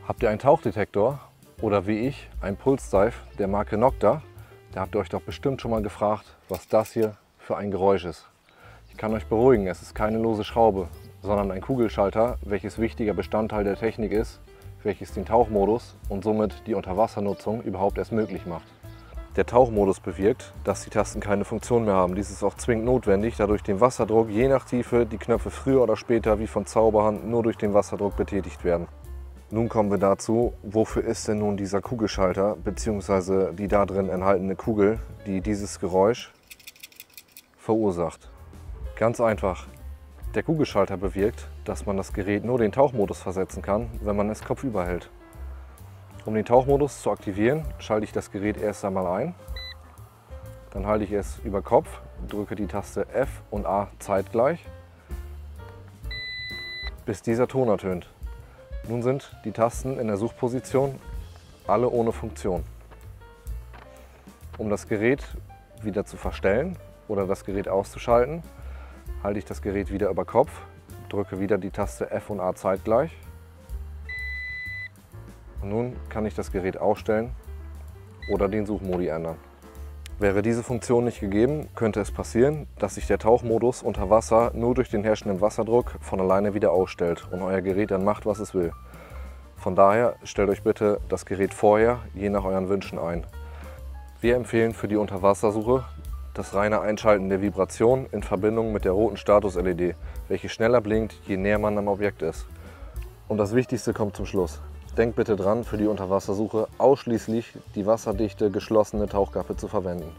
Habt ihr einen Tauchdetektor oder wie ich einen Pulsdive der Marke Nokta, da habt ihr euch doch bestimmt schon mal gefragt, was das hier für ein Geräusch ist. Ich kann euch beruhigen, es ist keine lose Schraube, sondern ein Kugelschalter, welches wichtiger Bestandteil der Technik ist, welches den Tauchmodus und somit die Unterwassernutzung überhaupt erst möglich macht. Der Tauchmodus bewirkt, dass die Tasten keine Funktion mehr haben. Dies ist auch zwingend notwendig, da durch den Wasserdruck je nach Tiefe die Knöpfe früher oder später wie von Zauberhand nur durch den Wasserdruck betätigt werden. Nun kommen wir dazu, wofür ist denn nun dieser Kugelschalter bzw. die da drin enthaltene Kugel, die dieses Geräusch verursacht. Ganz einfach, der Kugelschalter bewirkt, dass man das Gerät nur den Tauchmodus versetzen kann, wenn man es kopfüber hält. Um den Tauchmodus zu aktivieren, schalte ich das Gerät erst einmal ein, dann halte ich es über Kopf, drücke die Taste F und A zeitgleich, bis dieser Ton ertönt. Nun sind die Tasten in der Suchposition alle ohne Funktion. Um das Gerät wieder zu verstellen oder das Gerät auszuschalten, halte ich das Gerät wieder über Kopf, drücke wieder die Taste F und A zeitgleich. Und nun kann ich das Gerät ausstellen oder den Suchmodi ändern. Wäre diese Funktion nicht gegeben, könnte es passieren, dass sich der Tauchmodus unter Wasser nur durch den herrschenden Wasserdruck von alleine wieder ausstellt und euer Gerät dann macht, was es will. Von daher stellt euch bitte das Gerät vorher je nach euren Wünschen ein. Wir empfehlen für die Unterwassersuche das reine Einschalten der Vibration in Verbindung mit der roten Status-LED, welche schneller blinkt, je näher man am Objekt ist. Und das Wichtigste kommt zum Schluss. Denkt bitte dran, für die Unterwassersuche ausschließlich die wasserdichte geschlossene Tauchkappe zu verwenden.